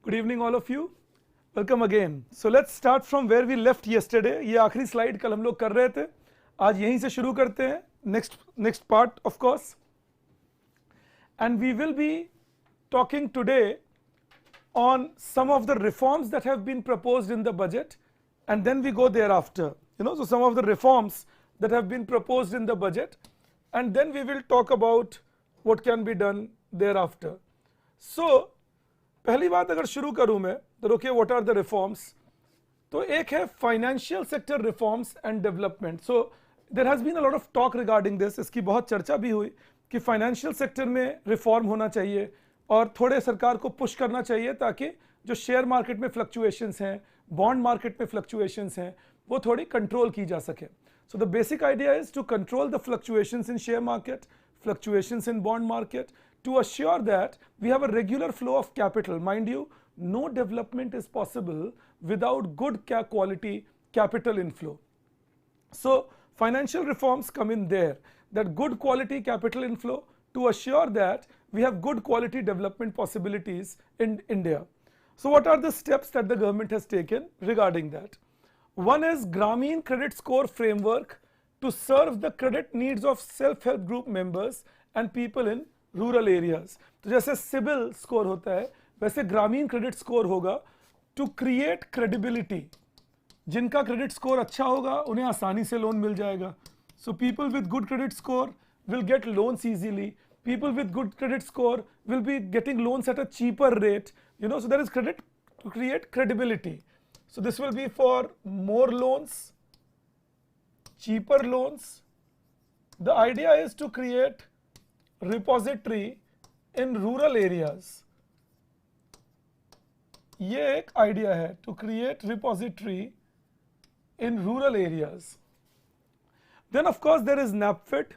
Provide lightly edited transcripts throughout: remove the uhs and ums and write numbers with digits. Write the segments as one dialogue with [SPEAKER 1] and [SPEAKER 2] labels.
[SPEAKER 1] Good evening all of you. Welcome again. So let's start from where we left yesterday. ये आखिरी slide कल हम लोग कर रहे थे. आज यहीं से शुरू करते हैं. Next part of course. And we will be talking today on some of the reforms that have been proposed in the budget, and then we go thereafter. So some of the reforms that have been proposed in the budget, and then we will talk about what can be done thereafter. So पहली बात अगर शुरू करूं मैं तो okay what are the reforms. तो एक है financial sector reforms and development. So there has been a lot of talk regarding this. इसकी बहुत चर्चा भी हुई कि फाइनेंशियल सेक्टर में रिफॉर्म होना चाहिए और थोड़े सरकार को पुश करना चाहिए ताकि जो शेयर मार्केट में फ्लक्चुएशंस हैं, बॉन्ड मार्केट में फ्लक्चुएशंस हैं, वो थोड़ी कंट्रोल की जा सके. So the basic idea is to control the fluctuations in share market, fluctuations in bond market, to assure that we have a regular flow of capital. Mind you, no development is possible without good quality capital inflow. So financial reforms come in there, that good quality capital inflow to assure that we have good quality development possibilities in India. So what are the steps that the government has taken regarding that? One is Grameen Credit Score Framework to serve the credit needs of self-help group members and people in rural areas. तो जैसे CIBIL score होता है वैसे ग्रामीण credit score होगा to create credibility. जिनका credit score अच्छा होगा उन्हें आसानी से लोन मिल जाएगा. So people with good credit score will get loans easily. People with good credit score will be getting loans at a cheaper rate. So there is credit to create credibility. So this will be for more loans, cheaper loans. The idea is to create repository in rural areas. ये एक idea है, to create repository in rural areas. Then of course there is NAPFID.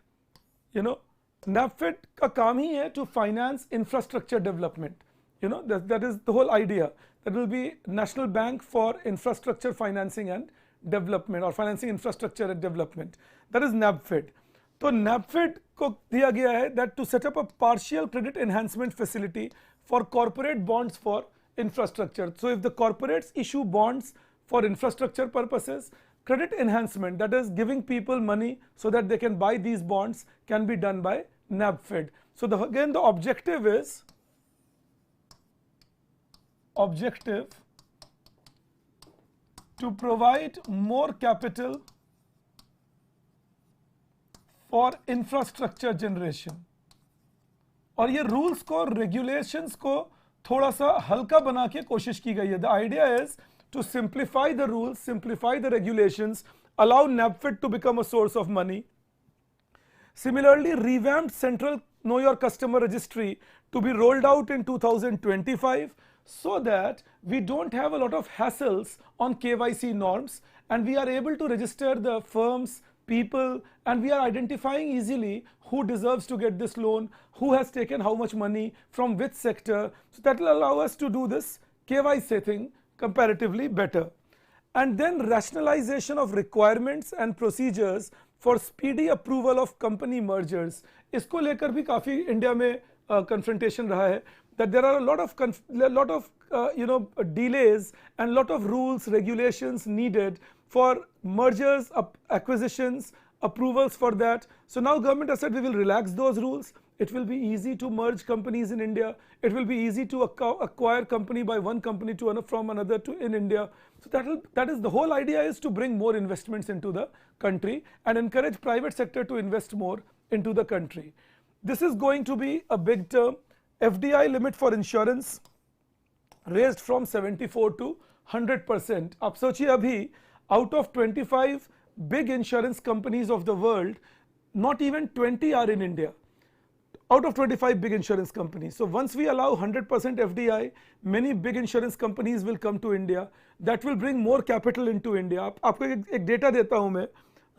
[SPEAKER 1] NAPFID का काम ही है to finance infrastructure development. That is the whole idea. That will be National Bank for Infrastructure Financing and Development, or Financing Infrastructure and Development. That is NAPFID. तो NAPFID को दिया गया है that to set up a partial credit enhancement facility for corporate bonds for infrastructure. So if the corporates issue bonds for infrastructure purposes, credit enhancement, that is giving people money so that they can buy these bonds, can be done by NAPFID. So again the objective is to provide more capital for infrastructure generation. और ये rules को, regulations को थोड़ा सा हल्का बना के कोशिश की गई है. The idea is to simplify the rules, simplify the regulations, allow NAPFID to become a source of money. Similarly, revamped central know your customer registry to be rolled out in 2025 so that we don't have a lot of hassles on KYC norms and we are able to register the firms, people, and we are identifying easily who deserves to get this loan, who has taken how much money, from which sector. So that will allow us to do this KYC thing comparatively better. And then rationalization of requirements and procedures for speedy approval of company mergers. इसको लेकर भी काफ़ी India में confrontation रहा है, that there are a lot of delays and lot of rules, regulations needed for mergers, acquisitions, approvals for that. So now government has said we will relax those rules. It will be easy to merge companies in India. It will be easy to acquire company by one company from another in India. So that is the whole idea, is to bring more investments into the country and encourage private sector to invest more into the country. This is going to be a big term. FDI limit for insurance raised from 74 to 100%. आप सोचिए अभी out of 25 big insurance companies of the world, not even 20 are in India. Out of 25 big insurance companies. So once we allow 100% FDI, many big insurance companies will come to India. That will bring more capital into India. आपको एक data देता हूँ मैं.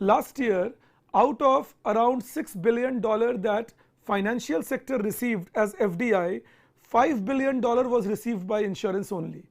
[SPEAKER 1] Last year, out of around $6 billion that financial sector received as FDI, $5 billion was received by insurance only.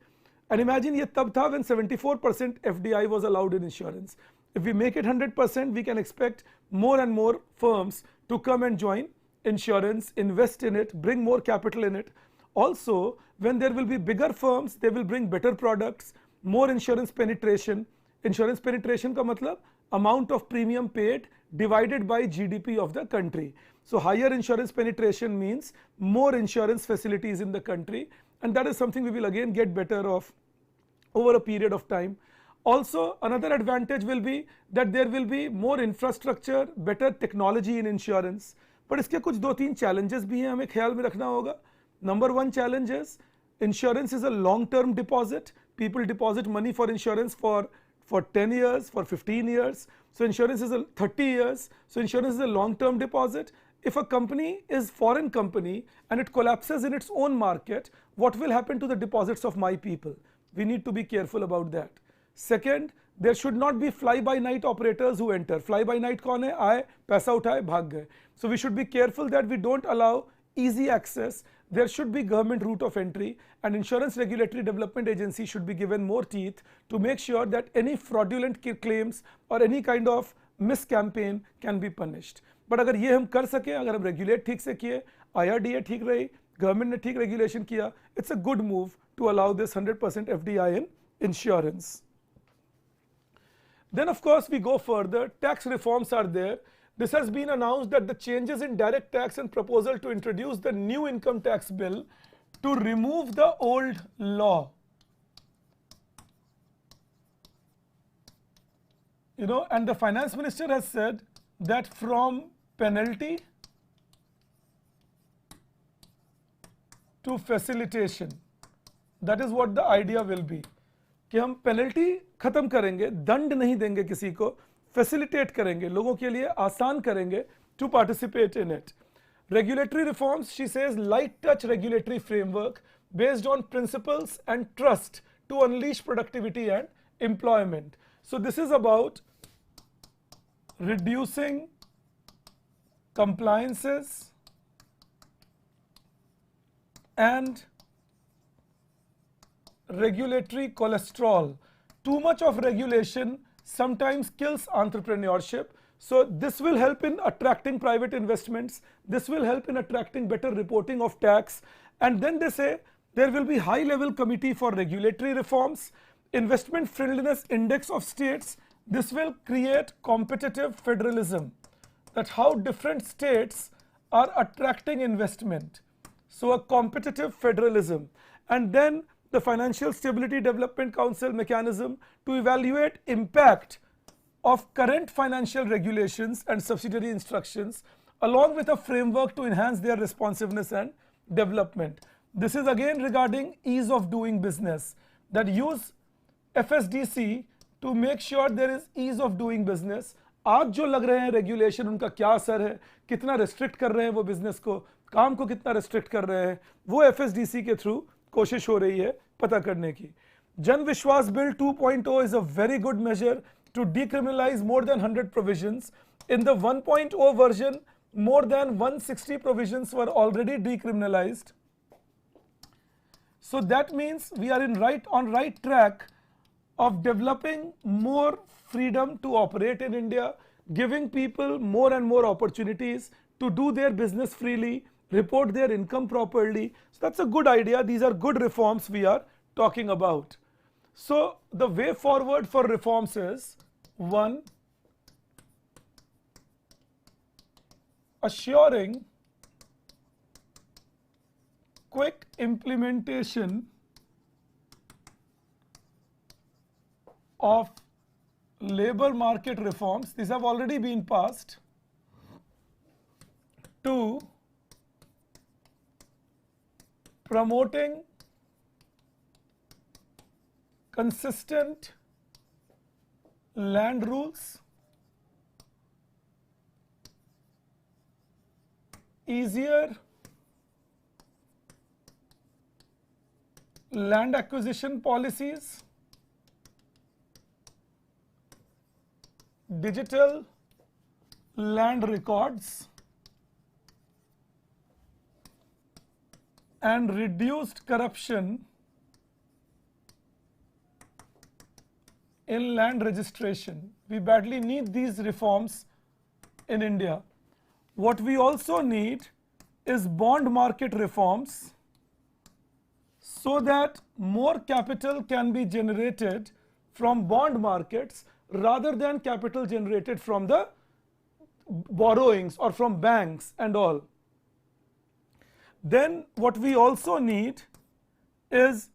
[SPEAKER 1] And imagine ये तब था when 74% FDI was allowed in insurance. If we make it 100%, we can expect more and more firms to come and join insurance, invest in it, bring more capital in it. Also, when there will be bigger firms, they will bring better products, more insurance penetration. Insurance penetration का मतलब amount of premium paid divided by GDP of the country. So higher insurance penetration means more insurance facilities in the country, and that is something we will again get better of over a period of time. Also, another advantage will be that there will be more infrastructure, better technology in insurance. But इसके कुछ 2-3 challenges भी हैं, हमें ख्याल में रखना होगा. Number one challenge is insurance is a long-term deposit. People deposit money for insurance for 10 years, for 15 years. So insurance is a 30 years. So insurance is a long-term deposit. If a company is foreign company and it collapses in its own market, what will happen to the deposits of my people? We need to be careful about that. Second, there should not be fly-by-night operators who enter. Fly-by-night कौन है? आए, पैसा उठाए, भाग गए. So we should be careful that we don't allow easy access. There should be government route of entry, and Insurance Regulatory Development Agency should be given more teeth to make sure that any fraudulent claims or any kind of miscampaign can be punished. But अगर ये हम कर सकें, अगर हम regulate ठीक से किए, IRDA ठीक रही, government ने ठीक regulation किया, it's a good move to allow this 100% FDI in insurance. Then of course we go further, tax reforms are there. This has been announced that the changes in direct tax and proposal to introduce the new income tax bill to remove the old law. And the finance minister has said that from penalty to facilitation, that is what the idea will be. कि हम penalty खत्म करेंगे, दंड नहीं देंगे किसी को, facilitate करेंगे, लोगों के लिए आसान करेंगे to participate in it. Regulatory reforms, she says, light touch regulatory framework based on principles and trust to unleash productivity and employment. So this is about reducing compliances and regulatory cholesterol. Too much of regulation sometimes kills entrepreneurship. So this will help in attracting private investments. This will help in attracting better reporting of tax. And then they say there will be high-level committee for regulatory reforms, investment friendliness index of states. This will create competitive federalism, that how different states are attracting investment. So a competitive federalism. And then the Financial Stability Development Council mechanism to evaluate impact of current financial regulations and subsidiary instructions, along with a framework to enhance their responsiveness and development. This is again regarding ease of doing business, that use FSDC to make sure there is ease of doing business. आज जो लग रहे हैं regulation, उनका क्या असर है, कितना रेस्ट्रिक्ट कर रहे हैं वो बिजनेस को, काम को कितना रेस्ट्रिक्ट कर रहे हैं, वो FSDC के थ्रू कोशिश हो रही है पता करने की. जन विश्वास bill 2.0 is a very good measure to decriminalize more than 100 provisions. In the 1.0 version, more than 160 provisions were already decriminalized. So that means we are on right track of developing more freedom to operate in India, giving people more and more opportunities to do their business freely, report their income properly. So that's a good idea. These are good reforms we are talking about. So the way forward for reforms is: 1, assuring quick implementation of labor market reforms. These have already been passed. 2, promoting consistent land rules, easier land acquisition policies, digital land records, and reduced corruption in land registration. We badly need these reforms in India. What we also need is bond market reforms so that more capital can be generated from bond markets rather than capital generated from the borrowings or from banks and all. Then what we also need is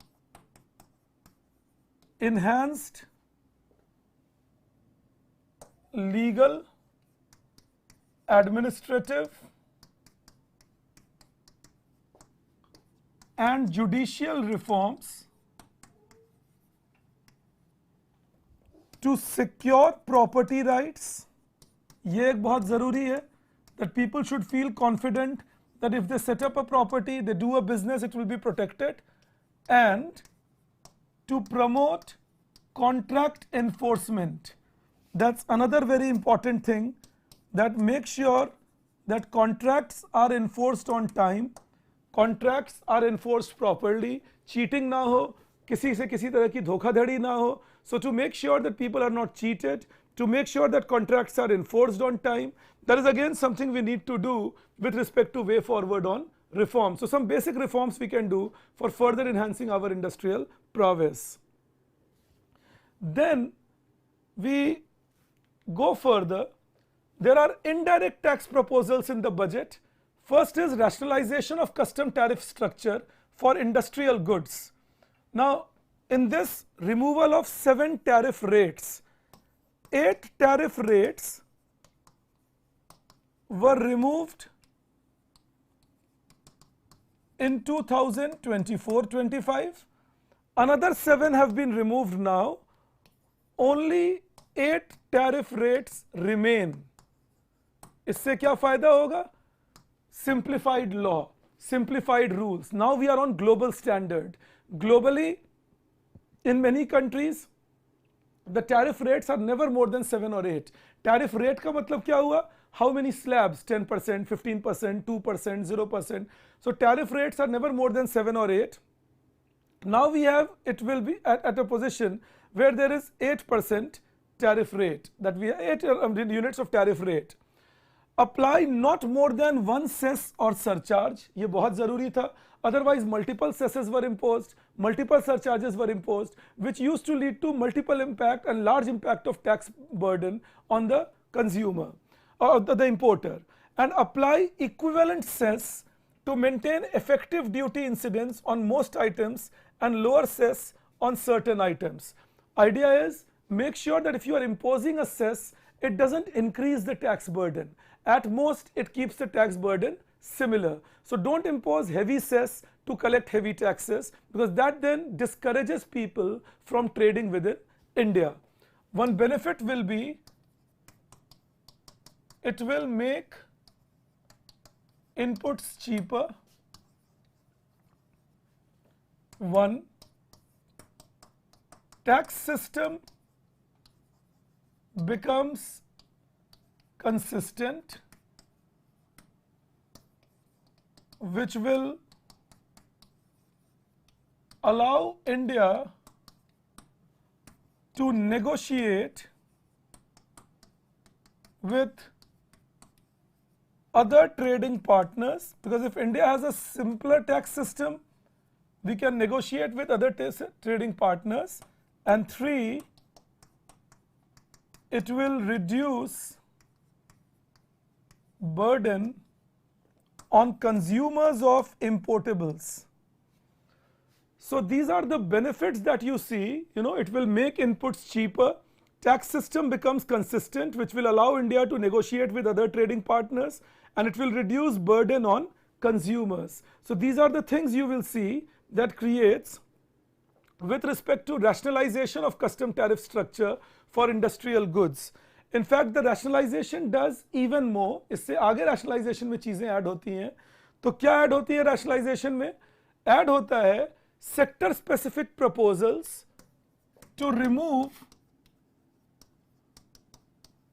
[SPEAKER 1] enhanced legal, administrative and judicial reforms to secure property rights. ये एक बहुत ज़रूरी है, that people should feel confident that if they set up a property, they do a business, it will be protected, and to promote contract enforcement. That's another very important thing, that make sure that contracts are enforced on time, contracts are enforced properly, cheating ना हो, किसी से किसी तरह की धोखाधड़ी ना हो. So to make sure that people are not cheated, to make sure that contracts are enforced on time, that is again something we need to do with respect to way forward on reform. So some basic reforms we can do for further enhancing our industrial prowess. Then we go further. There are indirect tax proposals in the budget. First is rationalization of custom tariff structure for industrial goods. Now, in this removal of 7 tariff rates, 8 tariff rates were removed in 2024-25. Another 7 have been removed now. Only 8 tariff rates remain. इससे क्या फायदा होगा? Simplified law, simplified rules. Now we are on global standard. Globally, in many countries, the tariff rates are never more than 7 or 8. Tariff rate का मतलब क्या हुआ? How many slabs? 10%, 15%, 2%, 0%. So tariff rates are never more than 7 or 8. Now we have, it will be at a position where there is 8% tariff rate, that we have 8 units of tariff rate. Apply not more than 1 cess or surcharge. ये बहुत ज़रूरी था. Otherwise, multiple cesses were imposed, multiple surcharges were imposed, which used to lead to multiple impact and large impact of tax burden on the consumer or the importer. And apply equivalent cess to maintain effective duty incidence on most items and lower cess on certain items. Idea is, make sure that if you are imposing a cess, it doesn't increase the tax burden. At most, it keeps the tax burden similar. So don't impose heavy cess to collect heavy taxes, because that then discourages people from trading within India. One benefit will be, it will make inputs cheaper. One, tax system becomes consistent, which will allow India to negotiate with other trading partners, because if India has a simpler tax system, we can negotiate with other trading partners. And 3, it will reduce burden on consumers of importables. So these are the benefits that you see. It will make inputs cheaper, tax system becomes consistent, which will allow India to negotiate with other trading partners, and it will reduce burden on consumers. So these are the things you will see that creates with respect to rationalization of custom tariff structure for industrial goods. In fact, the rationalization does even more. इससे आगे rationalization में चीजें add होती हैं. तो क्या add होती है rationalization में? ऐड होता है sector specific proposals to remove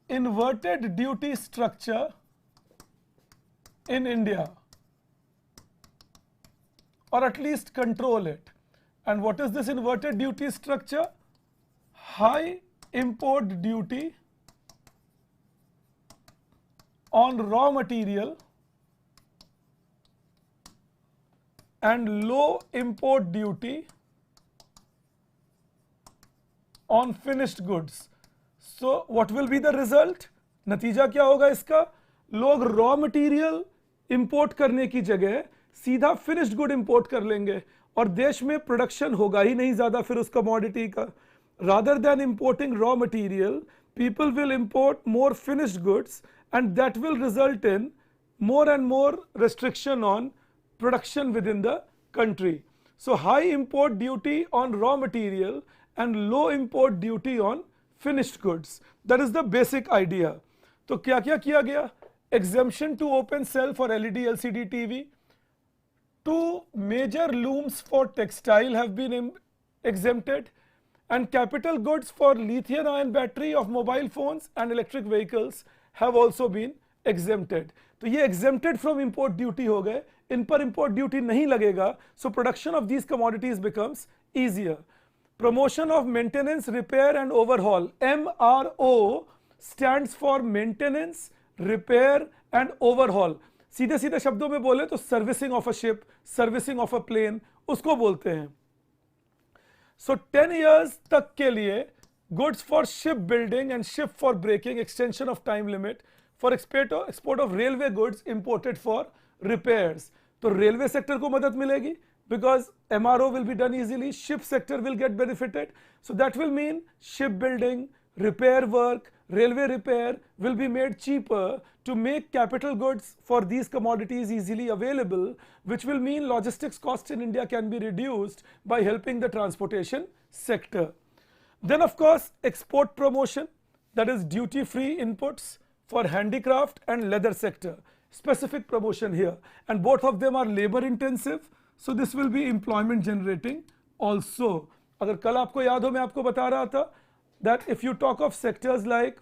[SPEAKER 1] inverted duty structure in India, or at least control it. And what is this inverted duty structure? High import duty on raw material and low import duty on finished goods. So what will be the result? नतीजा क्या होगा इसका? लोग raw material import करने की जगह सीधा finished good import कर लेंगे और देश में प्रोडक्शन होगा ही नहीं ज्यादा फिर उस कमोडिटी का. Rather than importing raw material, people will import more finished goods and that will result in more and more restriction on production within the country. So high import duty on raw material and low import duty on finished goods. That is the basic idea. तो क्या क्या किया गया? Exemption to open cell for LED LCD TV. 2 major looms for textile have been exempted, and capital goods for lithium ion battery of mobile phones and electric vehicles have also been exempted. तो ये exempted from import duty हो गए, इन पर import duty नहीं लगेगा, so production of these commodities becomes easier. Promotion of maintenance, repair and overhaul. MRO stands for maintenance, repair and overhaul. सीधे सीधे शब्दों में बोले तो servicing of a ship, servicing of a plane, उसको बोलते हैं. So 10 years तक के लिए goods for ship building and ship for breaking, extension of time limit for export of railway goods imported for repairs. तो रेलवे सेक्टर को मदद मिलेगी because MRO will be done easily, ship sector will get benefited. So that will mean ship building, repair work, railway repair will be made cheaper to make capital goods for these commodities easily available, which will mean logistics costs in India can be reduced by helping the transportation sector. Then of course export promotion, that is duty free inputs for handicraft and leather sector, specific promotion here, and both of them are labor intensive, so this will be employment generating also. अगर कल आपको याद हो मैं आपको बता रहा था that if you talk of sectors like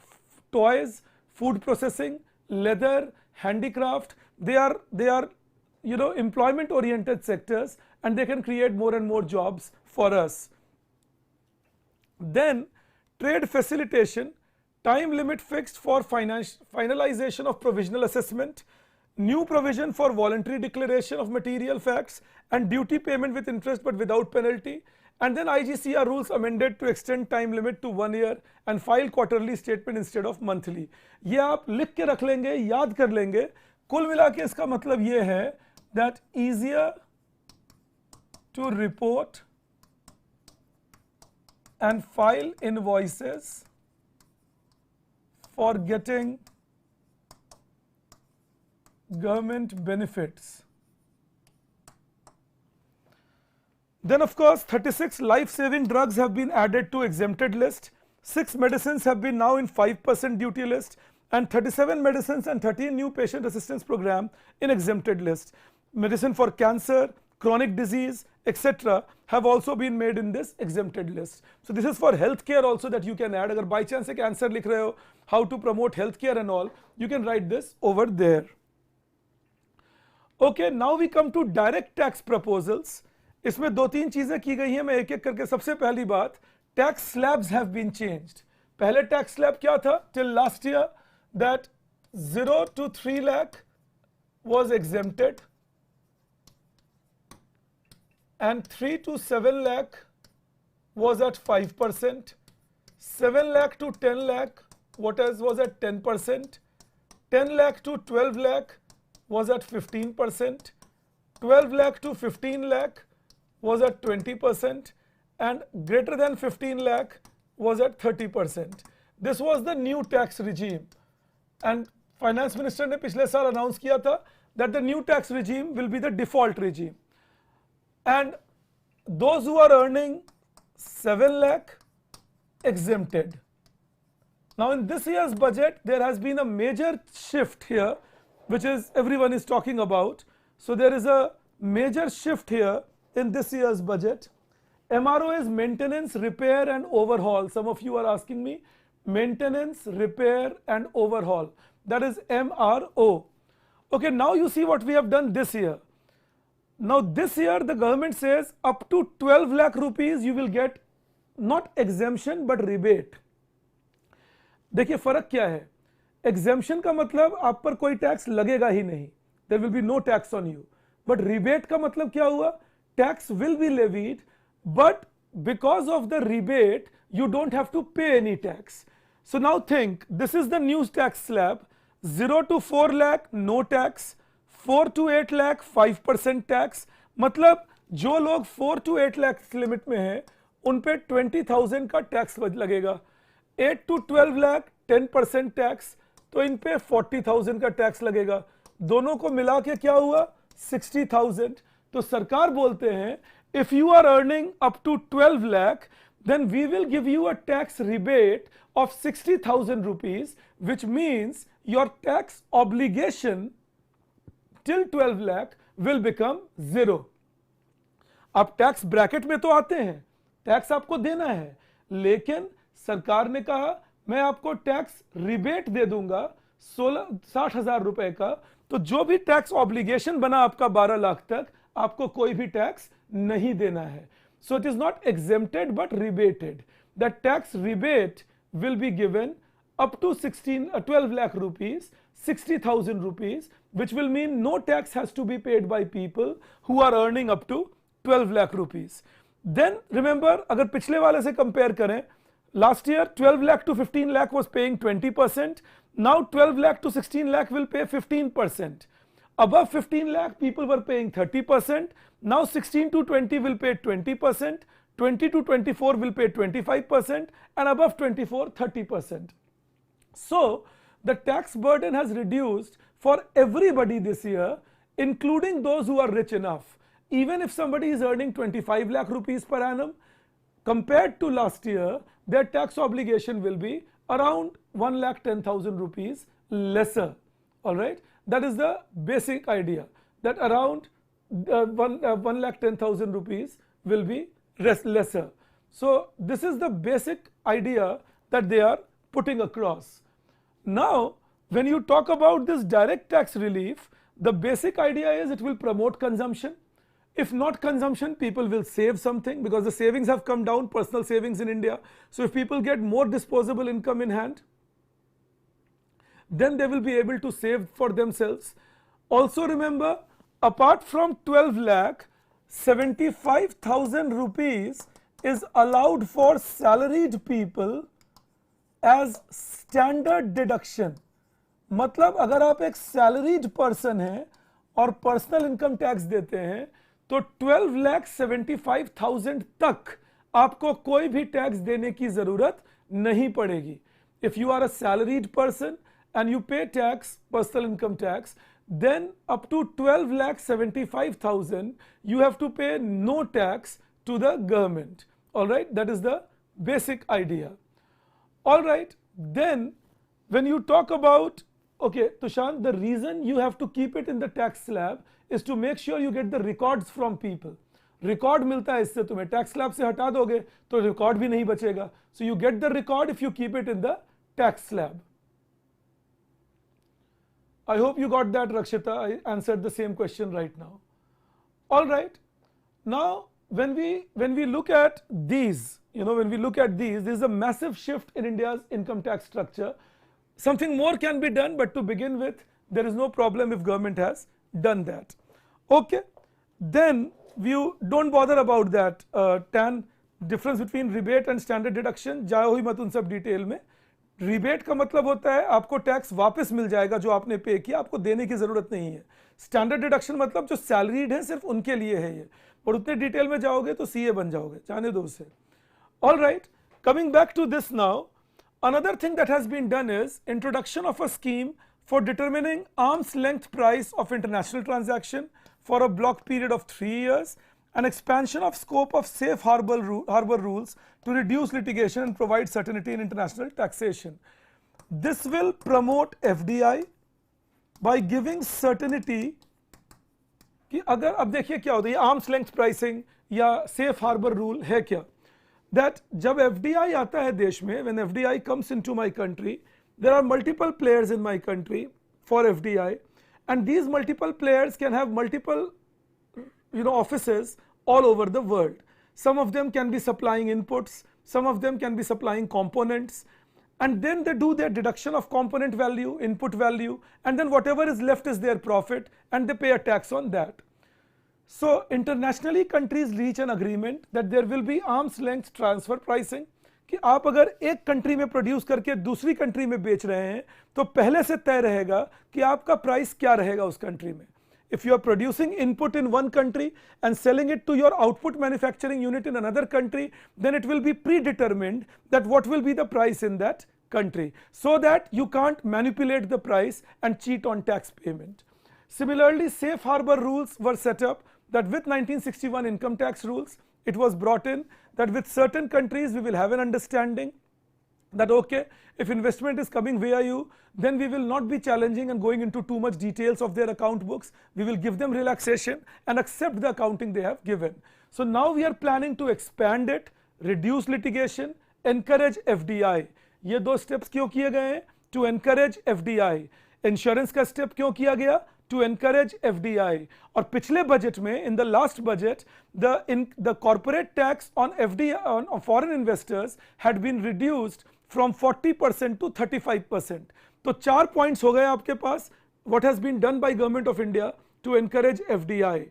[SPEAKER 1] toys, food processing, leather, handicraft, they are employment oriented sectors and they can create more and more jobs for us. Then trade facilitation, time limit fixed for finalization of provisional assessment, new provision for voluntary declaration of material facts and duty payment with interest but without penalty. And then IGCR rules amended to extend time limit to 1 year and file quarterly statement instead of monthly. ये आप लिख के रख लेंगे, याद कर लेंगे. कुल मिला के इसका मतलब ये है that easier to report and file invoices for getting government benefits. Then of course 36 life-saving drugs have been added to exempted list, 6 medicines have been now in 5% duty list, and 37 medicines and 13 new patient assistance program in exempted list. Medicine for cancer, chronic disease, etc. have also been made in this exempted list. So this is for healthcare also that you can add. अगर by chance एक answer लिख रहे हो, how to promote healthcare and all, you can write this over there. Okay, now we come to direct tax proposals. इसमें 2-3 चीजें की गई हैं, मैं एक एक करके. सबसे पहली बात, tax slabs have been changed. पहले टैक्स स्लैब क्या था till last year? That 0 to 3 lakh was exempted and 3 to 7 lakh was at 5%, 7 lakh to 10 lakh was at 10%, 10 lakh to 12 lakh was at 15%, 12 lakh to 15 lakh was at 20%, and greater than 15 lakh was at 30%. This was the new tax regime, and finance minister ने पिछले साल announce किया था that the new tax regime will be the default regime, and those who are earning 7 lakh exempted. Now in this year's budget there has been a major shift here, which is everyone is talking about. So there is a major shift here in this year's budget. MRO is maintenance, repair and overhaul. Some of you are asking me, maintenance, repair and overhaul. That is MRO. Okay, now you see what we have done this year. Now this year the government says up to 12 lakh rupees you will get not exemption but rebate. देखिए फर्क क्या है? Exemption का मतलब आप पर कोई tax लगेगा ही नहीं. There will be no tax on you. But rebate का मतलब क्या हुआ, tax will be levied but because of the rebate you don't have to pay any tax. So now think, this is the new tax slab, 0 to 4 lakh no tax, 4 to 8 lakh 5% tax. मतलब जो लोग 4 to 8 lakh limit में है उन पे 20,000 का tax लगेगा, 8 to 12 lakh 10% tax, तो इन पे 40,000 का टैक्स लगेगा, दोनों को मिला के क्या हुआ 60,000. तो सरकार बोलते हैं if you are earning up to 12 lakh then we will give you a tax rebate of 60,000 rupees, which means your tax obligation till 12 lakh will become zero. अब टैक्स ब्रैकेट में तो आते हैं, टैक्स आपको देना है, लेकिन सरकार ने कहा मैं आपको टैक्स रिबेट दे दूंगा 60,000 रुपए का, तो जो भी टैक्स ऑब्लिगेशन बना आपका 12 लाख तक आपको कोई भी टैक्स नहीं देना है. So it is not exempted but rebated. The tax rebate will be given up to 12 lakh rupees, 60,000 rupees, which will mean no tax has to be paid by people who are earning up to 12 lakh rupees. Then remember, अगर पिछले वाले से compare करें, last year 12 lakh to 15 lakh was paying 20%, now 12 lakh to 16 lakh will pay 15%. Above 15 lakh people were paying 30%, now 16 to 20 will pay 20%, 20 to 24 will pay 25%, and above 24 30%. So the tax burden has reduced for everybody this year, including those who are rich enough. Even if somebody is earning 25 lakh rupees per annum, compared to last year their tax obligation will be around 1,10,000 rupees lesser. All right, that is the basic idea, that around 1,10,000 rupees will be lesser. So this is the basic idea that they are putting across. Now when you talk about this direct tax relief, the basic idea is it will promote consumption. If not consumption, people will save something, because the savings have come down, personal savings in India. So if people get more disposable income in hand, then they will be able to save for themselves. Also remember, apart from 12 lakh, 75,000 rupees is allowed for salaried people as standard deduction. मतलब अगर आप एक salaried person हैं और personal income tax देते हैं, तो 12,75,000 तक आपको कोई भी टैक्स देने की जरूरत नहीं पड़ेगी. If you are a salaried person and you pay tax, personal income tax, then up to 12,75,000 you have to pay no tax to the government. All right, that is the basic idea. All right, then when you talk about, okay Tushant, the reason you have to keep it in the tax slab is to make sure you get the records from people. Record मिलता है इससे, तुम्हें tax slab से हटा दोगे तो record भी नहीं बचेगा. So you get the record if you keep it in the tax slab. I hope you got that, Rakshita. I answered the same question right now. All right. Now, when we look at these, when we look at these, there is a massive shift in India's income tax structure. Something more can be done, but to begin with, there is no problem if government has done that. Okay. Then you don't bother about that tan difference between rebate and standard deduction. जाओ ही मत उन सब detail में. Rebate का मतलब होता है आपको टैक्स वापस मिल जाएगा जो आपने पे किया, आपको देने की जरूरत नहीं है. स्टैंडर्ड डिडक्शन मतलब जो सैलरीड है सिर्फ उनके लिए है ये, और उतने डिटेल में जाओगे तो सीए बन जाओगे, जाने दो उसे. All right, coming back to this now, another thing that has been done is introduction of a scheme for determining arms length price of international transaction for a block period of 3 years, an expansion of scope of safe harbor rules to reduce litigation and provide certainty in international taxation. This will promote FDI by giving certainty कि अगर अब देखिए क्या होता है, arms length pricing या safe harbour rule है क्या, दैट जब FDI आता है देश में, when FDI comes into my country, there are multiple players in my country for FDI, and these multiple players can have multiple offices all over the world. Some of them can be supplying inputs, some of them can be supplying components, and then they do their deduction of component value, input value, and then whatever is left is their profit, and they pay a tax on that. So internationally countries reach an agreement that there will be arm's length transfer pricing, कि आप अगर एक country में produce करके दूसरी country में बेच रहे हैं तो पहले से तय रहेगा कि आपका प्राइस क्या रहेगा उस कंट्री में. If you are producing input in one country and selling it to your output manufacturing unit in another country, then it will be predetermined that what will be the price in that country, so that you can't manipulate the price and cheat on tax payment. Similarly, safe harbor rules were set up, that with 1961 income tax rules, it was brought in that with certain countries we will have an understanding that okay, if investment is coming via you, then we will not be challenging and going into too much details of their account books. We will give them relaxation and accept the accounting they have given. So now we are planning to expand it, reduce litigation, encourage FDI. ये दो steps क्यों किए गए हैं? To encourage FDI. Insurance का step क्यों किया गया? To encourage FDI. और पिछले बजट में, in the last budget, the corporate tax on FDI on foreign investors had been reduced from 40% to 35%. तो 4 points हो गए आपके पास. What has been done by Government of India to encourage FDI?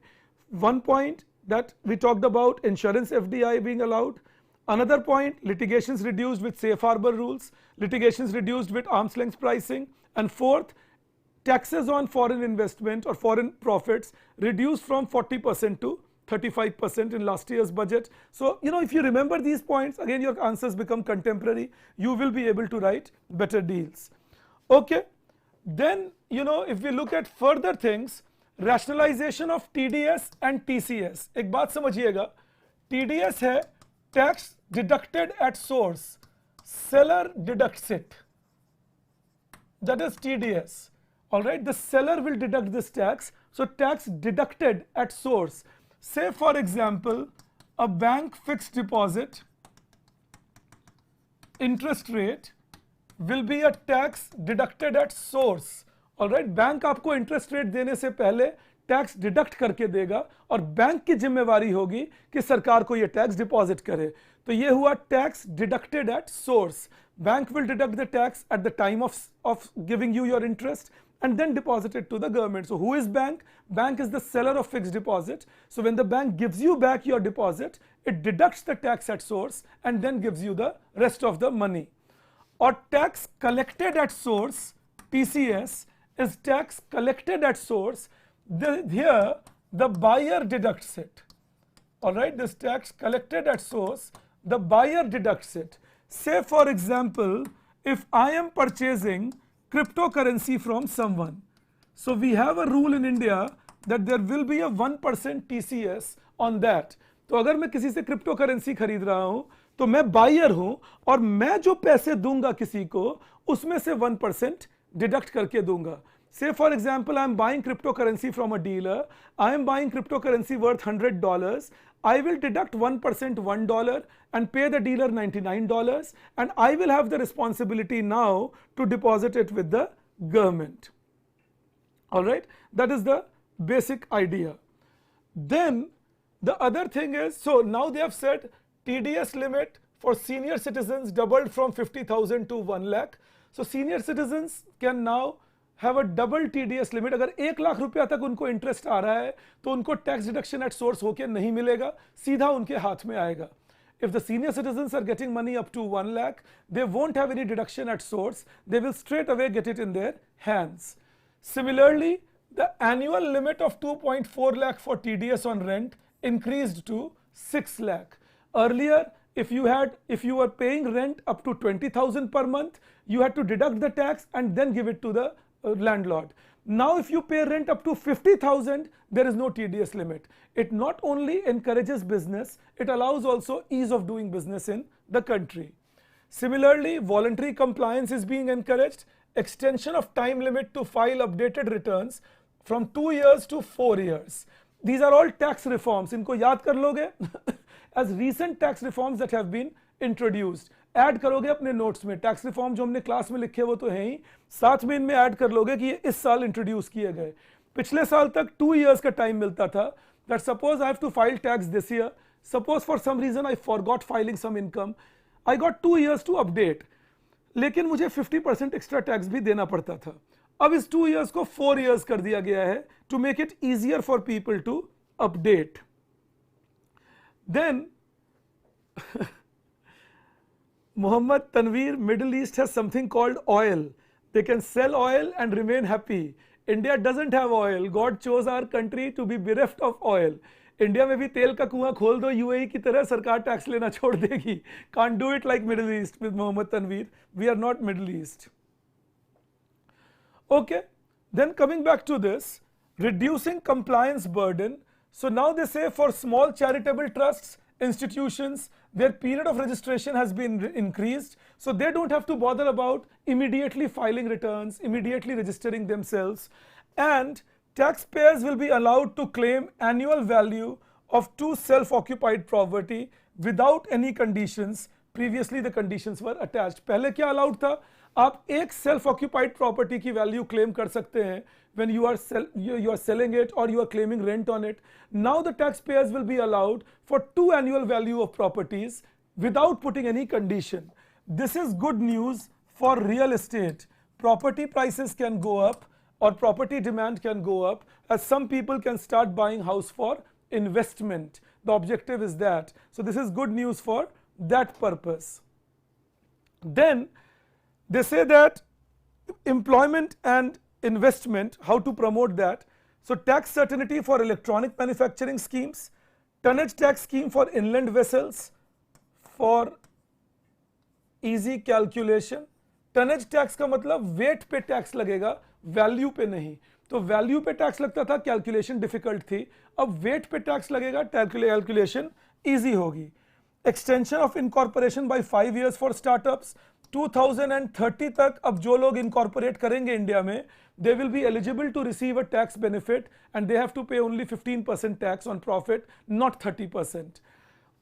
[SPEAKER 1] 1 point that we talked about, insurance FDI being allowed. Another point, litigations reduced with safe harbor rules, litigations reduced with arm's length pricing, and fourth, taxes on foreign investment or foreign profits reduced from 40% to 35% in last year's budget. So, if you remember these points, again your answers become contemporary. You will be able to write better deals. Okay. Then, if we look at further things, rationalization of TDS and TCS. एक बात समझिएगा, TDS है tax deducted at source, seller deducts it. That is TDS. Alright, the seller will deduct this tax. So tax deducted at source. Say for example, a bank fixed deposit interest rate will be a tax deducted at source. Alright, bank आपको interest rate देने से पहले tax deduct करके देगा और bank की जिम्मेवारी होगी कि सरकार को ये टैक्स डिपॉजिट करे. तो ये हुआ tax deducted at source. Bank will deduct the tax at the time of giving you your interest and then deposit it to the government. So who is bank? Bank is the seller of fixed deposit. So when the bank gives you back your deposit, it deducts the tax at source and then gives you the rest of the money. Or tax collected at source, TCS, is tax collected at source. Here the buyer deducts it. Alright, this tax collected at source, the buyer deducts it. Say for example, if I am purchasing cryptocurrency from someone, so we have a rule in India that there will be a 1% TCS on that. तो अगर मैं किसी से crypto currency खरीद रहा हूं तो मैं बायर हूं और मैं जो पैसे दूंगा किसी को उसमें से 1% डिडक्ट करके दूंगा. Say for example, I am buying cryptocurrency from a dealer. I am buying cryptocurrency worth $100. I will deduct 1% $1 and pay the dealer $99, and I will have the responsibility now to deposit it with the government. Alright, that is the basic idea. Then the other thing is, so now they have said TDS limit for senior citizens doubled from 50,000 to 1 lakh. So senior citizens can now have a double TDS limit. अगर 1 लाख रुपया तक उनको interest आ रहा है तो उनको tax deduction at source होके नहीं मिलेगा, सीधा उनके हाथ में आएगा. If the senior citizens are getting money up to 1 lakh, they won't have any deduction at source. They will straight away get it in their hands. Similarly, the annual limit of 2.4 lakh for TDS on rent increased to 6 lakh. Earlier, if you were paying rent up to 20,000 per month, you had to deduct the tax and then give it to the landlord. Now if you pay rent up to 50,000, there is no TDS limit. It not only encourages business, it allows also ease of doing business in the country. Similarly, voluntary compliance is being encouraged. Extension of time limit to file updated returns from 2 years to 4 years. These are all tax reforms. इनको याद कर लोगे as recent tax reforms that have been introduced. Add करोगे अपने notes में. Tax reform जो हमने class में लिखे वो तो है ही, साथ में इनमें ऐड कर लोगे कि ये इस साल इंट्रोड्यूस किए गए. पिछले साल तक 2 years का टाइम मिलता था. That suppose I have to file tax this year, suppose for some reason I forgot filing some income, I got 2 years to update, लेकिन मुझे 50% एक्स्ट्रा टैक्स भी देना पड़ता था. अब इस 2 years को 4 years कर दिया गया है to make it easier for people to update. Then Muhammad Tanveer, Middle East has something called oil. They can sell oil and remain happy. India doesn't have oil. God chose our country to be bereft of oil. India में भी तेल का कुआं खोल दो UAE की तरह, सरकार टैक्स लेना छोड़ देगी. Can't do it like Middle East with Muhammad Tanveer. We are not Middle East. Okay, then coming back to this, reducing compliance burden. So now they say for small charitable trusts, institutions, their period of registration has been increased, so they don't have to bother about immediately filing returns, immediately registering themselves, and taxpayers will be allowed to claim annual value of 2 self-occupied property without any conditions. Previously the conditions were attached. पहले क्या allowed था? आप एक self-occupied property की value claim कर सकते हैं when you are selling it or you are claiming rent on it. Now the taxpayers will be allowed for 2 annual value of properties without putting any condition. This is good news for real estate. Property prices can go up or property demand can go up as some people can start buying house for investment. The objective is that. So this is good news for that purpose. Then they say that employment and investment, how to promote that. So tax certainty for electronic manufacturing schemes, tonnage tax scheme for inland vessels for easy calculation. Tonnage tax का मतलब weight पे tax लगेगा, value पे नहीं. तो value पे tax लगता था, calculation difficult थी. अब weight पे tax लगेगा, calculation easy होगी. Extension of incorporation by 5 years for startups. 2030 तक अब जो लोग incorporate करेंगे इंडिया में, they will be eligible to receive a tax benefit and they have to pay only 15% tax on profit, not 30%.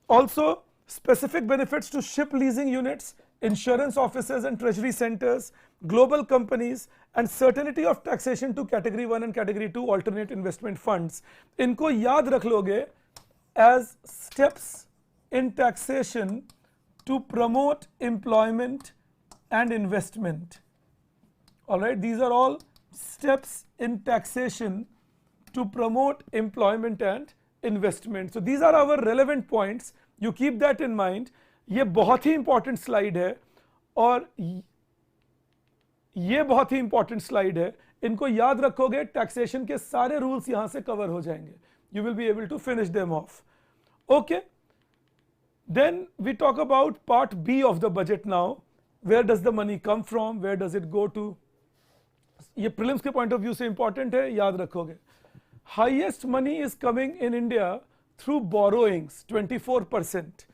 [SPEAKER 1] Also, specific benefits to ship leasing units, insurance offices and treasury centers, global companies, and certainty of taxation to category 1 and category 2 alternate investment funds. इनको याद रख लोगे as steps in taxation to promote employment and investment. Alright, these are all steps in taxation to promote employment and investment. So these are our relevant points. You keep that in mind. ये बहुत ही important slide है और ये बहुत ही important slide है. इनको याद रखोगे, taxation के सारे rules यहाँ से cover हो जाएंगे. You will be able to finish them off. Okay. Then we talk about part B of the budget now. Where does the money come from? Where does it go to? ये prelims के point of view से important है, याद रखोगे. Highest money is coming in India through borrowings, 24%.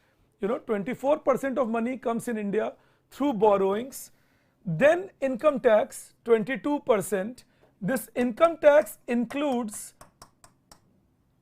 [SPEAKER 1] You know, 24% of money comes in India through borrowings. Then income tax, 22%. This income tax includes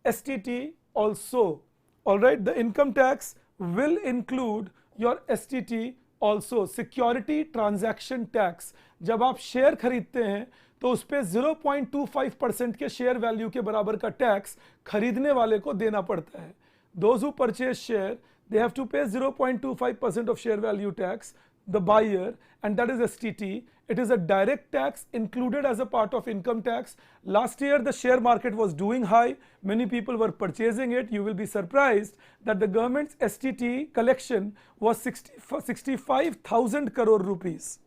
[SPEAKER 1] STT also. Alright, the income tax will include your STT also, security transaction tax. जब आप share खरीदते हैं तो उस पे 0.25% के share value के बराबर का टैक्स खरीदने वाले को देना पड़ता है. Those who purchase share, they have to pay 0.25% of share value tax, the buyer, and that is STT. It is a direct tax included as a part of income tax. Last year the share market was doing high, many people were purchasing it. You will be surprised that the government's STT collection was 65,000 crore rupees.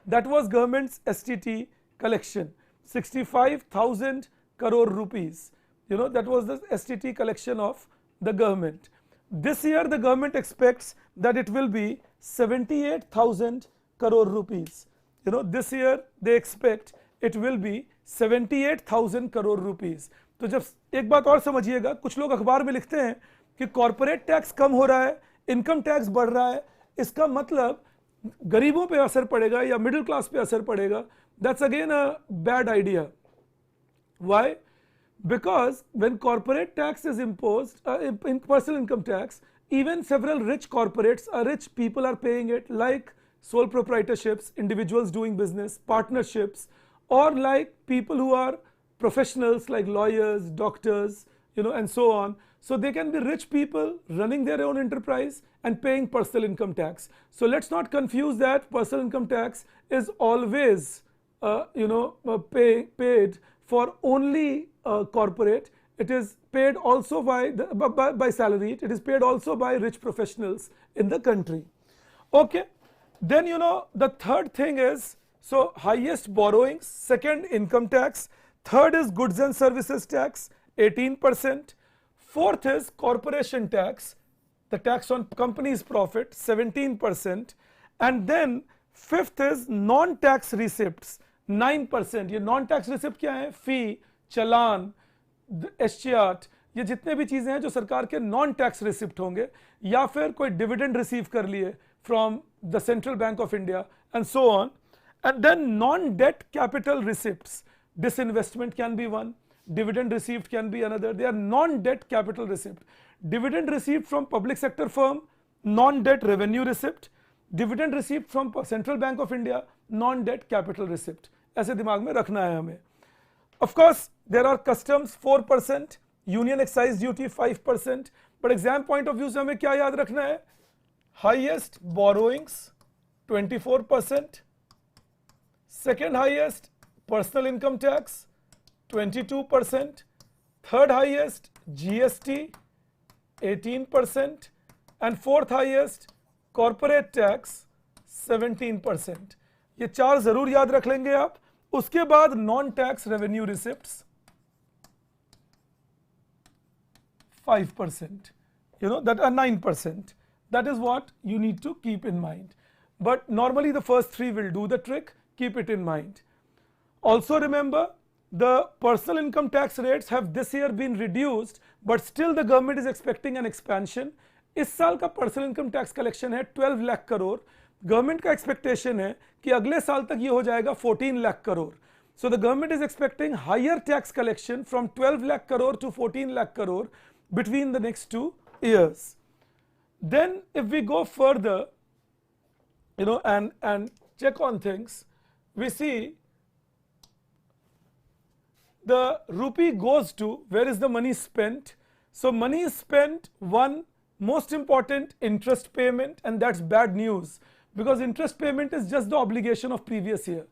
[SPEAKER 1] That was government's STT collection, 65,000 crore rupees. You know, that was the STT collection of the government. This year the government expects that it will be 78,000 crore rupees. You know, this year they expect it will be 78,000 crore rupees. तो जब एक बात और समझिएगा, कुछ लोग अखबार में लिखते हैं कि कॉर्पोरेट टैक्स कम हो रहा है, इनकम टैक्स बढ़ रहा है, इसका मतलब गरीबों पे असर पड़ेगा या मिडिल क्लास पे असर पड़ेगा. That's again a bad idea. Why? Because when corporate tax is imposed, in personal income tax, even several rich corporates, rich people are paying it, like sole proprietorships, individuals doing business, partnerships, or like people who are professionals like lawyers, doctors, you know, and so on. So they can be rich people running their own enterprise and paying personal income tax. So let's not confuse that personal income tax is always paid for only corporate. it is paid also by salary, it is paid also by rich professionals in the country. Okay, then the third thing is, so highest borrowings, second income tax, third is goods and services tax 18%, fourth is corporation tax, the tax on company's profit 17%, and then fifth is non-tax receipts 9%. ये non-tax receipt क्या है? फी, चलान, STR, ये जितने भी चीजें हैं जो सरकार के नॉन टैक्स रिसिप्ट होंगे, या फिर कोई डिविडेंड रिसीव कर लिए from the central bank of India and so on. And then non debt capital receipts, disinvestment can be one, dividend received can be another. They are non-debt capital receipt. Dividend received from public sector firm, non-debt revenue receipt. Dividend received from Central Bank of India, non-debt capital receipt. ऐसे दिमाग में रखना है हमें. Of course, there are customs 4%, union excise duty 5%. But exam point of view से हमें क्या याद रखना है? Highest borrowings 24%, second highest personal income tax 22%, third highest GST 18%, and fourth highest corporate tax 17%. ये चार जरूर याद रख लेंगे आप. उसके बाद non tax revenue receipts 5%, that are 9%. That is what you need to keep in mind. But normally the first three will do the trick. Keep it in mind. Also remember, the personal income tax rates have this year been reduced, but still the government is expecting an expansion. इस साल का personal income tax collection है 12 lakh crore. Government का expectation है कि अगले साल तक ये हो जाएगा 14 lakh crore. So the government is expecting higher tax collection from 12 lakh crore to 14 lakh crore between the next 2 years. Then if we go further, and check on things, we see the rupee goes to, where is the money spent? So money is spent, one most important, interest payment, and that's bad news because interest payment is just the obligation of previous year.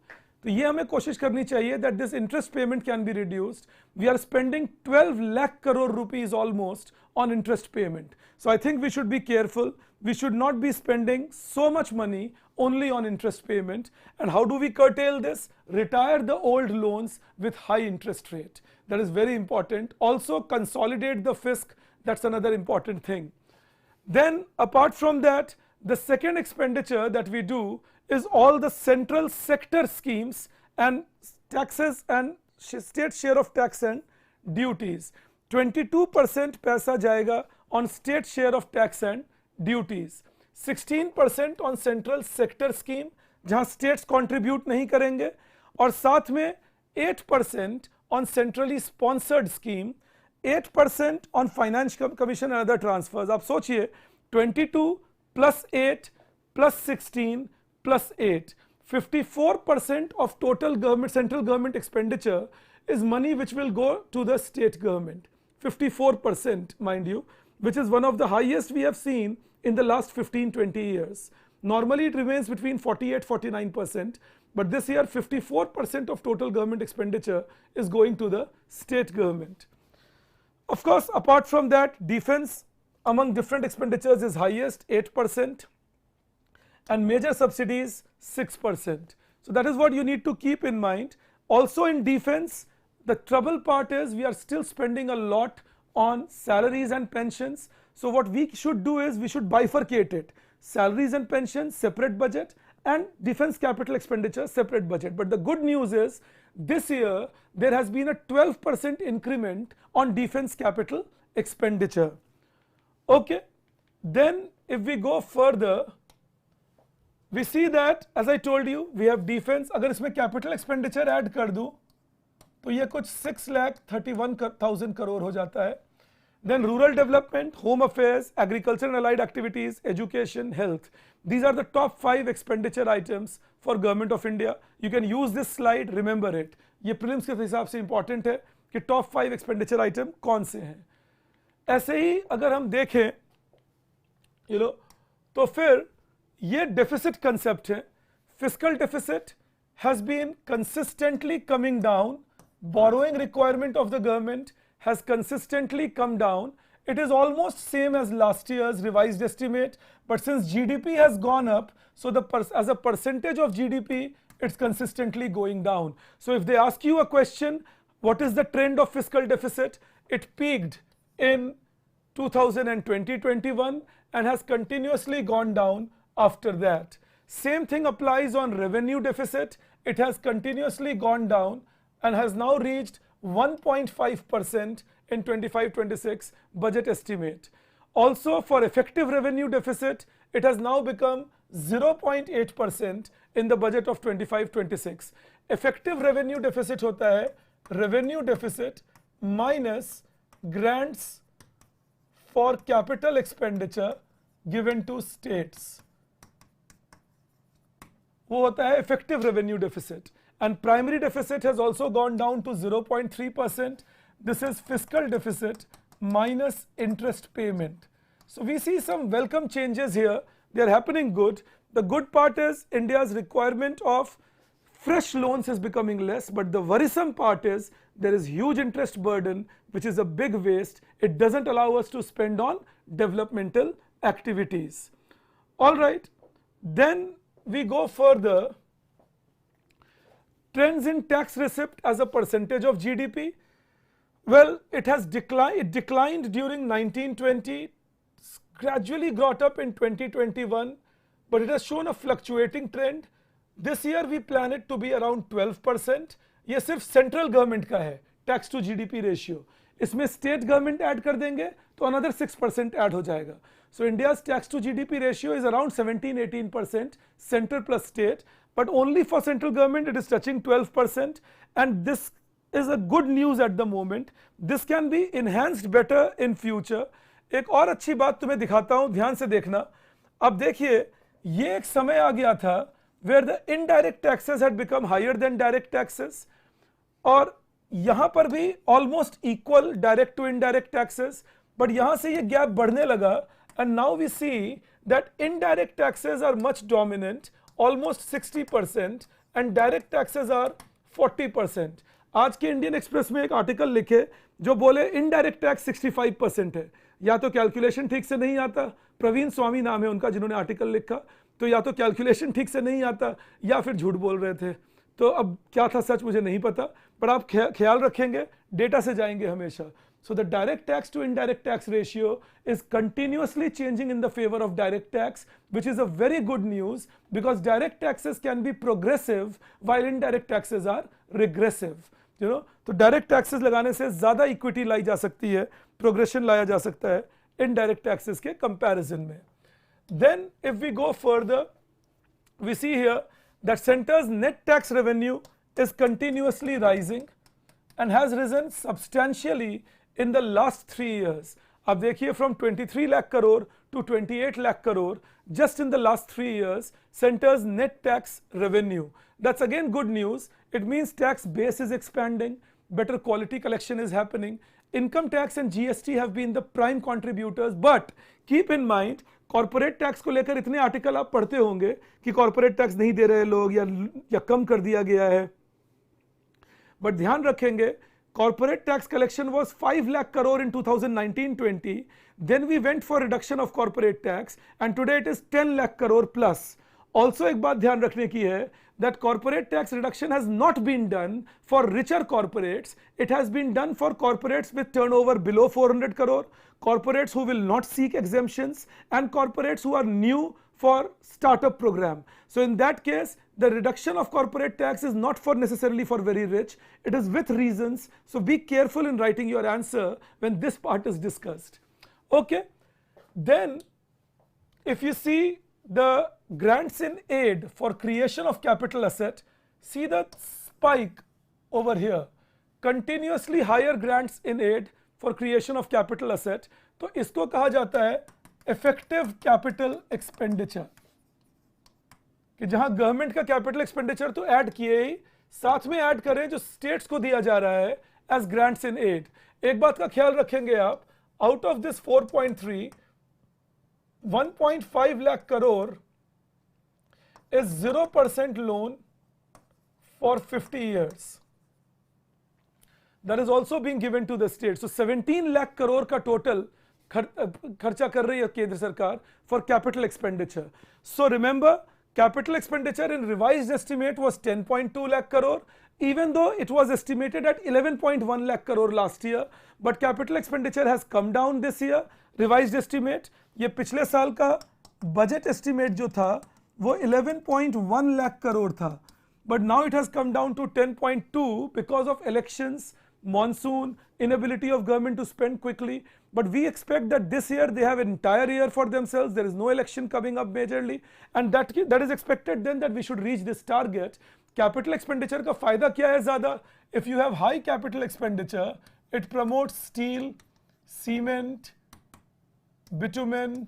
[SPEAKER 1] तो ये हमें कोशिश करनी चाहिए that this interest payment can be reduced. We are spending 12 lakh crore rupees almost on interest payment. So I think we should be careful. We should not be spending so much money only on interest payment. And how do we curtail this? Retire the old loans with high interest rate. That is very important. Also consolidate the fisc. That's another important thing. Then apart from that, the second expenditure that we do is all the central sector schemes and taxes and state share of tax and duties. 22% पैसा जाएगा on state share of tax and duties. 16% on central sector scheme जहाँ states contribute नहीं करेंगे, और साथ में 8% on centrally sponsored scheme, 8% on finance commission and other transfers. आप सोचिए 22 plus 8 plus 16 plus 8, 54% of total government, central government expenditure is money which will go to the state government. 54%, mind you, which is one of the highest we have seen in the last 15-20 years. Normally it remains between 48-49%, but this year 54% of total government expenditure is going to the state government. Of course, apart from that, defense among different expenditures is highest, 8%. And major subsidies 6%. So that is what you need to keep in mind. Also in defense, the trouble part is we are still spending a lot on salaries and pensions. So what we should do is we should bifurcate it. Salaries and pensions, separate budget, and defense capital expenditure, separate budget. But the good news is this year there has been a 12% increment on defense capital expenditure. Okay, then if we go further, we see that, as I told you, we have defense. अगर इसमें capital expenditure add कर दूं, तो ये कुछ 6,31,000 crore हो जाता है. Then rural development, home affairs, agriculture and allied activities, education, health. These are the top 5 expenditure items for Government of India. You can use this slide, remember it. ये prelims के हिसाब से important है कि top 5 expenditure item कौन से हैं. ऐसे ही अगर हम देखें, तो फिर ये deficit concept है. Fiscal deficit has been consistently coming down. Borrowing requirement of the government has consistently come down. It is almost same as last year's revised estimate, but since GDP has gone up, so as a percentage of GDP, it's consistently going down. So if they ask you a question, what is the trend of fiscal deficit? It peaked in 2020-21 and has continuously gone down after that. Same thing applies on revenue deficit. It has continuously gone down and has now reached 1.5% in 25-26 budget estimate. Also for effective revenue deficit, it has now become 0.8% in the budget of 25-26. Effective revenue deficit hota hai revenue deficit minus grants for capital expenditure given to states. वो होता है effective revenue deficit. And primary deficit has also gone down to 0.3%. This is fiscal deficit minus interest payment. So we see some welcome changes here. They are happening good. The good part is India's requirement of fresh loans is becoming less, but the worrisome part is there is huge interest burden, which is a big waste. It doesn't allow us to spend on developmental activities. All right, then we go further. Trends in tax receipt as a percentage of GDP. Well, it has declined. It declined during 1920, gradually got up in 2021, but it has shown a fluctuating trend. This year we plan it to be around 12%. ये सिर्फ central government का है tax to GDP ratio. इसमें state government add कर देंगे तो another 6% add हो जाएगा. So India's tax to GDP ratio is around 17-18%, central plus state, but only for central government it is touching 12%, and this is a good news at the moment. This can be enhanced better in future. एक और अच्छी बात तुम्हें दिखाता हूं, ध्यान से देखना. अब देखिए ये एक समय आ गया था where the indirect taxes had become higher than direct taxes, और यहां पर भी almost equal direct to indirect taxes, but यहां से ये गैप बढ़ने लगा. And now we see that indirect taxes are much dominant, almost 60%, and direct taxes are 40%. आज के इंडियन एक्सप्रेस में एक आर्टिकल लिखे जो बोले इनडायरेक्ट टैक्स 65% है. या तो कैलकुलेशन ठीक से नहीं आता, प्रवीण स्वामी नाम है उनका जिन्होंने आर्टिकल लिखा, तो या तो कैलकुलेशन ठीक से नहीं आता या फिर झूठ बोल रहे थे. तो अब क्या था सच मुझे नहीं पता, पर आप ख्याल रखेंगे, डेटा से जाएंगे हमेशा. So the direct tax to indirect tax ratio is continuously changing in the favor of direct tax, which is a very good news because direct taxes can be progressive while indirect taxes are regressive. You know, तो direct taxes लगाने से ज़्यादा equity लाई जा सकती है, progression लाया जा सकता है indirect taxes के comparison में. Then if we go further, we see here that centre's net tax revenue is continuously rising and has risen substantially in the last 3 years. अब देखिए from 23 lakh crore to 28 lakh crore just in the last 3 years, centre's net tax revenue. That's again good news. It means tax base is expanding, better quality collection is happening. Income tax and GST have been the prime contributors, but keep in mind corporate tax को लेकर इतने article आप पढ़ते होंगे कि corporate tax नहीं दे रहे लोग या कम कर दिया गया है. बट ध्यान रखेंगे corporate tax collection was 5 lakh crore in 2019-20. Then we went for reduction of corporate tax and today it is 10 lakh crore plus. Also एक बात ध्यान रखने की है that corporate tax reduction has not been done for richer corporates. It has been done for corporates with turnover below 400 crore, corporates who will not seek exemptions, and corporates who are new for startup program. So in that case, the reduction of corporate tax is not for necessarily for very rich. It is with reasons. So be careful in writing your answer when this part is discussed. Okay. Then if you see the grants in aid for creation of capital asset, see the spike over here. Continuously higher grants in aid for creation of capital asset. तो इसको कहा जाता है effective capital expenditure, कि जहां government का capital expenditure तो add किए ही, साथ में ऐड करें जो स्टेट्स को दिया जा रहा है एज ग्रांट्स इन एड. एक बात का ख्याल रखेंगे आप, out of this 4.3, 1.5 lakh crore is 0% loan for 50 years. that is also being given to the state. So 17 lakh crore ka total kharcha kar rahi hai kendra sarkar for capital expenditure. So remember, capital expenditure in revised estimate was 10.2 lakh crore, even though it was estimated at 11.1 lakh crore last year, but capital expenditure has come down this year. Revised estimate, ये पिछले साल का budget estimate जो था वो 11.1 lakh crore था, but now it has come down to 10.2 because of elections, monsoon, inability of government to spend quickly. But we expect that this year they have an entire year for themselves. There is no election coming up majorly, and that is expected then that we should reach this target. Capital expenditure का फायदा क्या है ज़्यादा? If you have high capital expenditure, it promotes steel, cement, bitumen,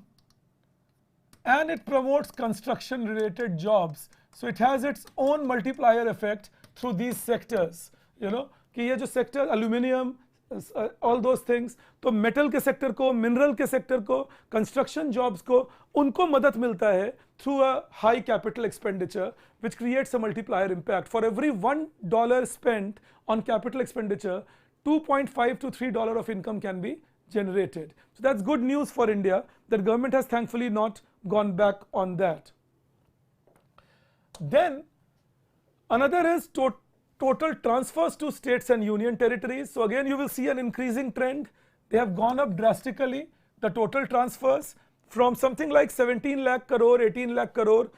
[SPEAKER 1] and it promotes construction related jobs. So it has its own multiplier effect through these sectors. You know कि ये जो sector aluminium, all those things, तो metal के sector को, mineral के sector को, construction jobs को, उनको मदद मिलता है through a high capital expenditure, which creates a multiplier impact. For every $1 spent on capital expenditure, 2.5 to $3 of income can be generated. So that's good news for India, that government has thankfully not gone back on that. Then another is total transfers to states and union territories. So again you will see an increasing trend. They have gone up drastically, the total transfers, from something like 17 lakh crore, 18 lakh crore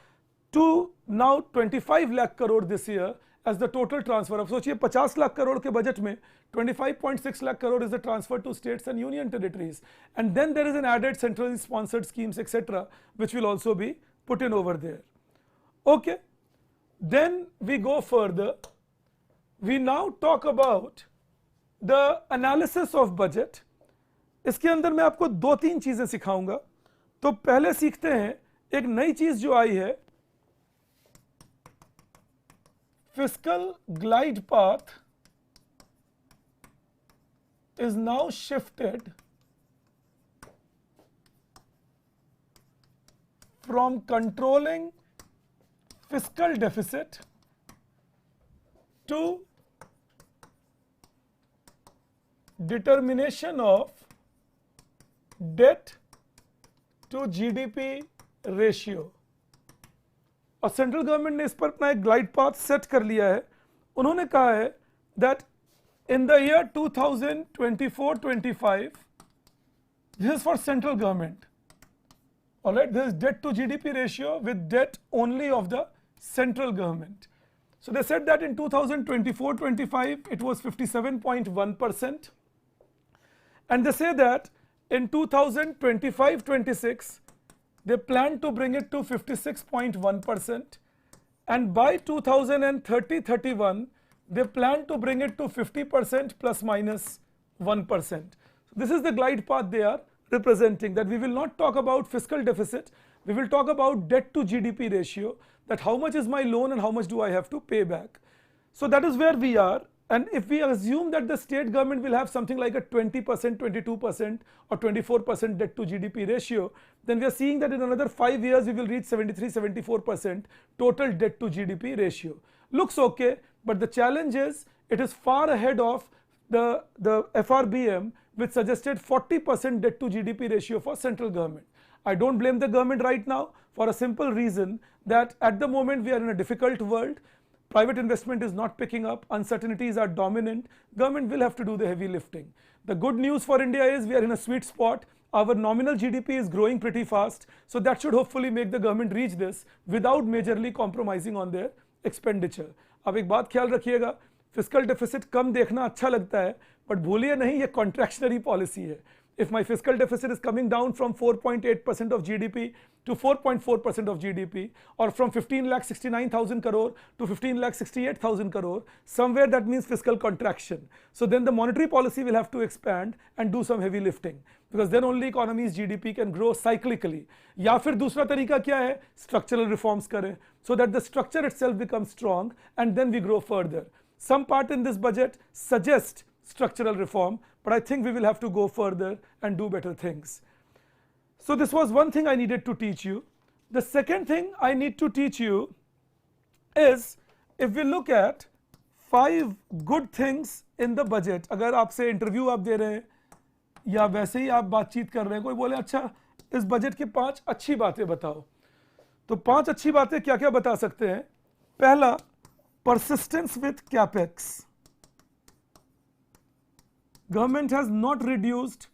[SPEAKER 1] to now 25 lakh crore this year as the total transfer. अब सोचिए 50 लाख करोड़ के budget में 25.6 lakh crore is the transfer to states and union territories, and then there is an added centrally sponsored schemes etc., which will also be put in over there. Okay, then we go further. We now talk about the analysis of budget. इसके अंदर मैं आपको दो तीन चीजें सिखाऊंगा. तो पहले सीखते हैं एक नई चीज जो आई है, fiscal glide path is now shifted from controlling fiscal deficit to determination of debt to GDP ratio. और सेंट्रल गवर्नमेंट ने इस पर अपना एक ग्लाइड पाथ सेट कर लिया है. उन्होंने कहा है that in the year 2024-25, this is for central government. All right, this is debt to GDP ratio with debt only of the central government. So they said that in 2024-25 it was 57.1%, and they say that in 2025-26 they plan to bring it to 56.1%, and by 2030-31 they plan to bring it to 50% plus minus 1%. So this is the glide path they are representing, that we will not talk about fiscal deficit, we will talk about debt to GDP ratio, that how much is my loan and how much do I have to pay back. So that is where we are. And if we assume that the state government will have something like a 20%, 22% or 24% debt to GDP ratio, then we are seeing that in another 5 years we will reach 73-74% total debt to GDP ratio. Looks okay, but the challenge is it is far ahead of the FRBM, which suggested 40% debt to GDP ratio for central government. I don't blame the government right now for a simple reason that at the moment we are in a difficult world. Private investment is not picking up, uncertainties are dominant, government will have to do the heavy lifting. The good news for India is we are in a sweet spot. Our nominal GDP is growing pretty fast, so that should hopefully make the government reach this without majorly compromising on their expenditure. अब एक बात ख्याल रखिएगा, fiscal deficit कम देखना अच्छा लगता है, but भूलिए नहीं ये contractionary policy है. If my fiscal deficit is coming down from 4.8% of GDP to 4.4% of GDP, or from 15,69,000 crore to 15,68,000 crore, somewhere that means fiscal contraction. So then the monetary policy will have to expand and do some heavy lifting, because then only economy's GDP can grow cyclically. या फिर दूसरा तरीका क्या है? Structural reforms करें, so that the structure itself becomes strong and then we grow further. Some part in this budget suggests structural reform, but I think we will have to go further and do better things. So this was one thing I needed to teach you. The second thing I need to teach you is, if we look at 5 good things in the budget. अगर आपसे interview आप दे रहे हैं या वैसे ही आप बातचीत कर रहे हैं, कोई बोले अच्छा इस बजट की 5 अच्छी बातें बताओ, तो 5 अच्छी बातें क्या क्या बता सकते हैं. पहला, persistence with capex. Government has not reduced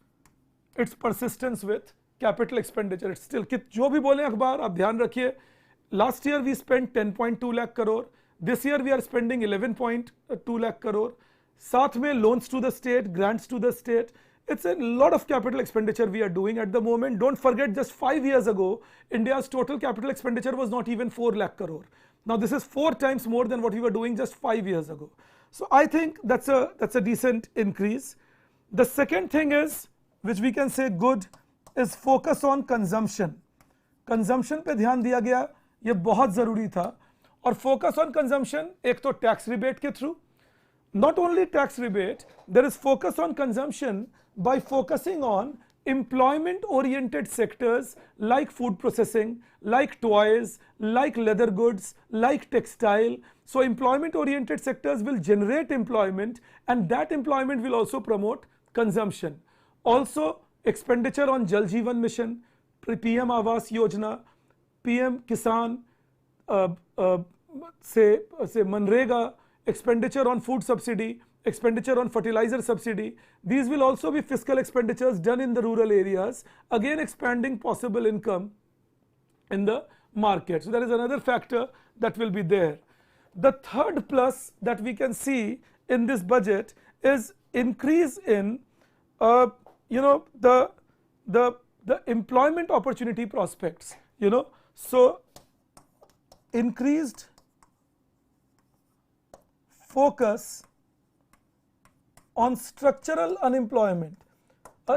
[SPEAKER 1] its persistence with capital expenditure. It's still, जो भी बोले अखबार, आप ध्यान रखिए. Last year we spent 10.2 lakh crore. This year we are spending 11.2 lakh crore. साथ में loans to the state, grants to the state. It's a lot of capital expenditure we are doing at the moment. Don't forget, just 5 years ago, India's total capital expenditure was not even 4 lakh crore. Now this is 4 times more than what we were doing just 5 years ago. So I think that's a decent increase. The second thing is, which we can say good, is focus on consumption. Consumption पे ध्यान दिया गया, ये बहुत ज़रूरी था. और focus on consumption एक तो tax rebate के through. Not only tax rebate, there is focus on consumption by focusing on employment oriented sectors like food processing, like toys, like leather goods, like textile. So employment oriented sectors will generate employment, and that employment will also promote consumption. Also expenditure on Jal Jeevan Mission, PM Awas Yojana, PM Kisan, say Manrega, expenditure on food subsidy, expenditure on fertilizer subsidy. These will also be fiscal expenditures done in the rural areas, again expanding possible income in the market. So that is another factor that will be there. The third plus that we can see in this budget is increase in the employment opportunity prospects. So increased focus on structural unemployment,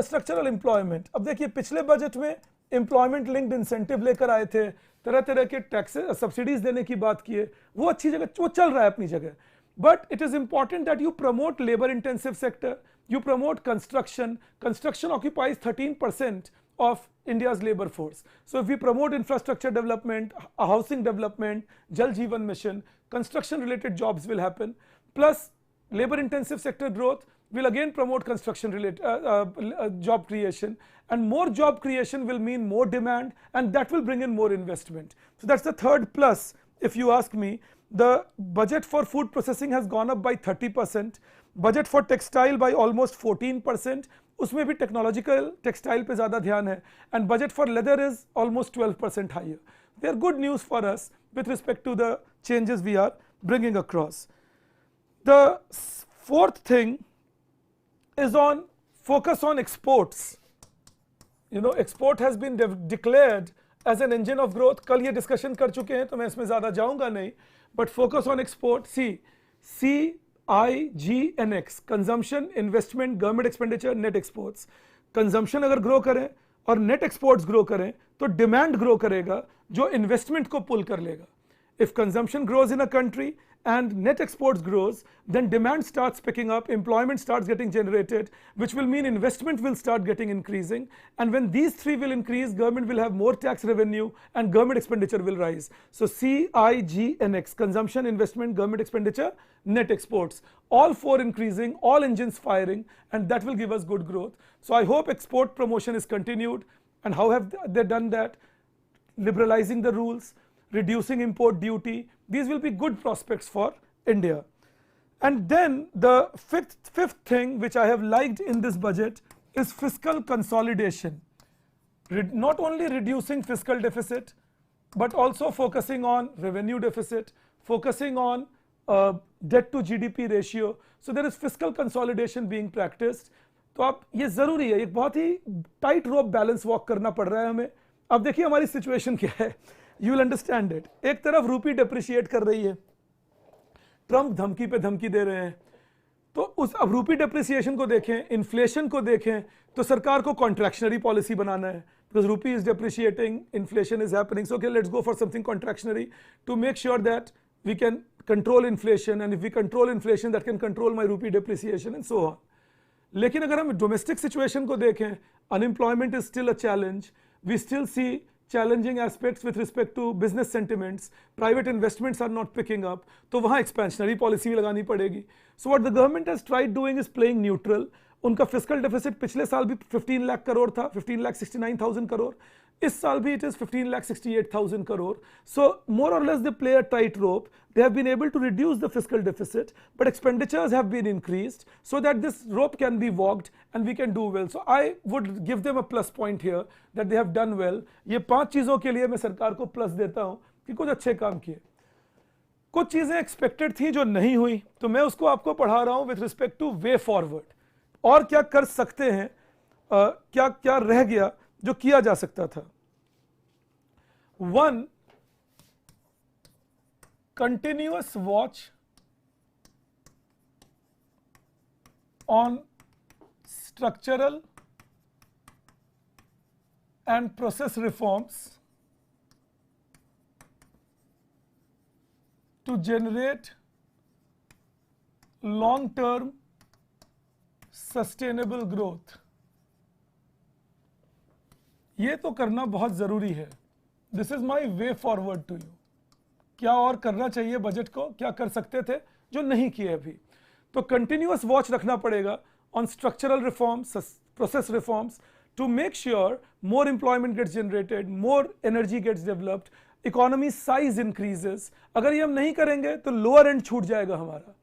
[SPEAKER 1] structural employment. अब देखिए पिछले budget में employment linked incentive लेकर आए थे, तरह तरह के टैक्स सब्सिडीज देने की बात की है, वो अच्छी जगह, वो चल रहा है अपनी जगह. But it is important that you promote labour intensive sector, you promote construction. Construction occupies 13% of India's labor force. So if we promote infrastructure development, housing development, Jal Jeevan Mission, construction related jobs will happen. Plus labor intensive sector growth will again promote construction related job creation, and more job creation will mean more demand, and that will bring in more investment. So that's the third plus. If you ask me, the budget for food processing has gone up by 30%. Budget for textile by almost 14%. उसमें भी technological textile पे ज़्यादा ध्यान है. And budget for leather is almost 12% higher. They are good news for us with respect to the changes we are bringing across. The fourth thing is on focus on exports. Export has been declared as an engine of growth. कल ये discussion कर चुके हैं तो मैं इसमें ज़्यादा जाऊँगा नहीं. But focus on export. CIGNX, consumption, investment, government expenditure, net exports. Consumption अगर ग्रो करें और net exports ग्रो करें तो demand ग्रो करेगा जो investment को pull कर लेगा. If consumption grows in a country and net exports grows, then demand starts picking up, employment starts getting generated, which will mean investment will start getting increasing. And when these three will increase, government will have more tax revenue and government expenditure will rise. So CIGNX, consumption, investment, government expenditure, net exports, all four increasing, all engines firing, and that will give us good growth. So I hope export promotion is continued. And how have they done that? Liberalizing the rules, reducing import duty. These will be good prospects for India. And then the fifth thing which I have liked in this budget is fiscal consolidation. Not only reducing fiscal deficit, but also focusing on revenue deficit, focusing on debt to GDP ratio. So there is fiscal consolidation being practiced. तो आप ये ज़रूरी है, एक बहुत ही tight रोप balance walk करना पड़ रहा है हमें. अब देखिए हमारी सिचुएशन क्या है. You will understand it. एक तरफ रूपी डेप्रिशिएट कर रही है, ट्रम्प धमकी पे धमकी दे रहे हैं, तो उस अब रूपी डेप्रिसिएशन को देखें, इन्फ्लेशन को देखें, तो सरकार को कॉन्ट्रैक्शनरी पॉलिसी बनाना है. Because rupee is depreciating, inflation is happening. So okay, let's go for something contractionary to make sure that we can control inflation, and if we control inflation, that can control my rupee depreciation and so on. लेकिन अगर हम domestic situation को देखें, unemployment is still a challenge. We still see challenging aspects with respect to business sentiments, private investments are not picking up, तो वहाँ expansionary policy भी लगानी पड़ेगी. So what the government has tried doing is playing neutral. उनका fiscal deficit पिछले साल भी 15 लाख करोड़ था, 15,69,000 करोड़. इस साल भी it is 15,68,000 crore. So more or less they play a tight rope. They have been able to reduce the fiscal deficit, but expenditures have been increased so that this rope can be walked and we can do well. So I would give them a plus point here that they have done well. ये 5 चीज़ों के लिए मैं सरकार को plus देता हूँ कि कुछ अच्छे काम किए. कुछ चीज़ें एक्सपेक्टेड थी जो नहीं हुई, तो मैं उसको आपको पढ़ा रहा हूँ with respect two way forward. और क्या कर सकते हैं, क्या क्या रह गया जो किया जा सकता था. 1, continuous watch on structural and process reforms to generate long-term sustainable growth. ये तो करना बहुत ज़रूरी है. This is my way forward to you. क्या और करना चाहिए बजट को, क्या कर सकते थे जो नहीं किए अभी. तो कंटिन्यूअस वॉच रखना पड़ेगा on structural reforms, process reforms to make sure more employment gets generated, more energy gets developed, economy size increases. अगर ये हम नहीं करेंगे तो लोअर एंड छूट जाएगा हमारा.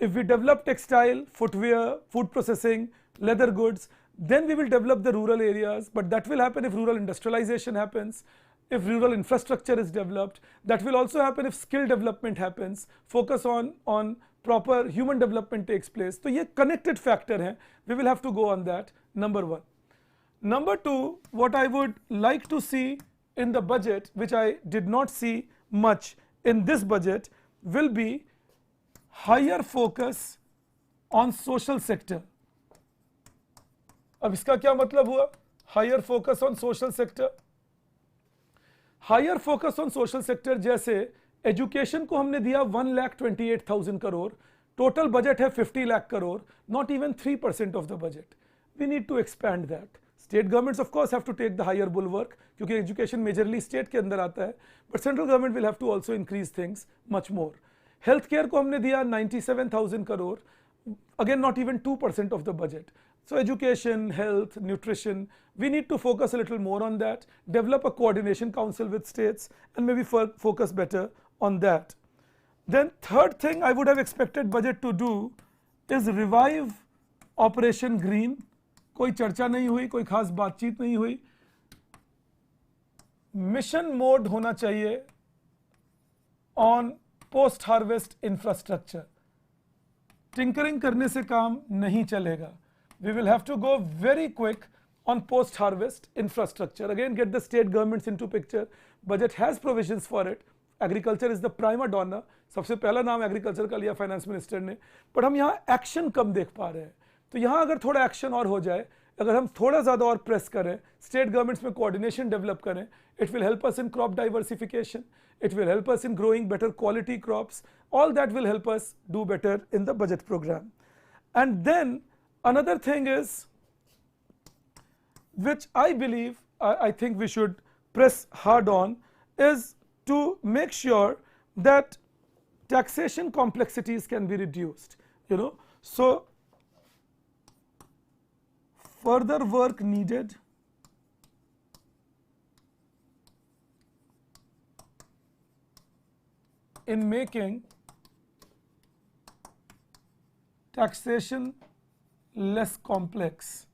[SPEAKER 1] If we develop textile, footwear, food processing, leather goods, then we will develop the rural areas, but that will happen if rural industrialization happens, if rural infrastructure is developed. That will also happen if skill development happens, focus on proper human development takes place. So ये connected factor है, we will have to go on that, number 1. Number 2, what I would like to see in the budget, which I did not see much in this budget, will be higher focus on social sector. अब इसका क्या मतलब हुआ, higher focus on social sector. Higher focus on social sector जैसे education को हमने दिया 1,28,000 crore, total budget है 50 lakh crore, not even 3% of the budget. We need to expand that. State governments of course have to take the higher bulwark क्योंकि education majorly state के अंदर आता है, but central government will have to also increase things much more. Health care को हमने दिया 97,000 crore, again not even 2% of the budget. So education, health, nutrition, we need to focus a little more on that, develop a coordination council with states and maybe focus better on that. Then third thing I would have expected budget to do is revive Operation Green. कोई चर्चा नहीं हुई, कोई खास बातचीत नहीं हुई. Mission mode होना चाहिए on post harvest infrastructure. Tinkering करने से काम नहीं चलेगा. We will have to go very quick on post harvest infrastructure. Again, get the state governments into picture. Budget has provisions for it. Agriculture is the prima donna. सबसे पहला नाम agriculture का लिया फाइनेंस मिनिस्टर ने, but हम यहाँ action कम देख पा रहे हैं. तो यहाँ अगर थोड़ा एक्शन और हो जाए, अगर हम थोड़ा ज़्यादा और प्रेस करें, स्टेट गवर्नमेंट्स में कोऑर्डिनेशन डेवलप करें, it will help us in crop diversification, it will help us in growing better quality crops. All that will help us do better in the budget program. And then another thing is, which I believe I think we should press hard on, is to make sure that taxation complexities can be reduced. So further work needed in making taxation less complex.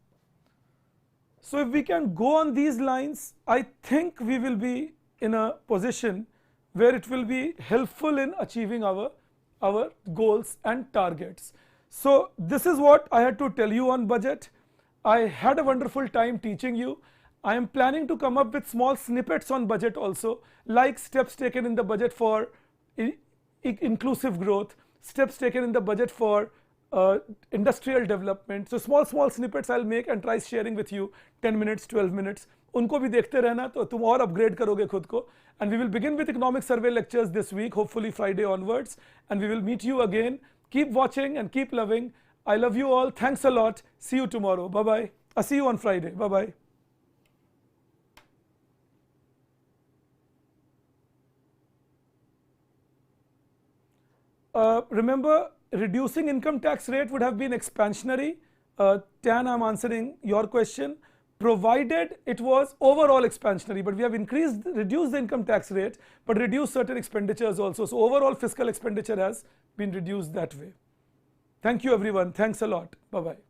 [SPEAKER 1] So if we can go on these lines, I think we will be in a position where it will be helpful in achieving our goals and targets. So this is what I had to tell you on budget. I had a wonderful time teaching you. I am planning to come up with small snippets on budget also, like steps taken in the budget for inclusive growth, steps taken in the budget for industrial development. So small snippets I'll make and try sharing with you, 10 minutes, 12 minutes. उनको भी देखते रहना तो तुम और upgrade करोगे खुद को. And we will begin with economic survey lectures this week, hopefully Friday onwards, and we will meet you again. Keep watching and keep loving. I love you all. Thanks a lot. See you tomorrow. Bye bye. I'll see you on Friday. Bye bye. remember, reducing income tax rate would have been expansionary. Tan, I'm answering your question, provided it was overall expansionary, but we have reduced the income tax rate, but reduced certain expenditures also. So overall fiscal expenditure has been reduced that way. Thank you everyone. Thanks a lot. Bye-bye.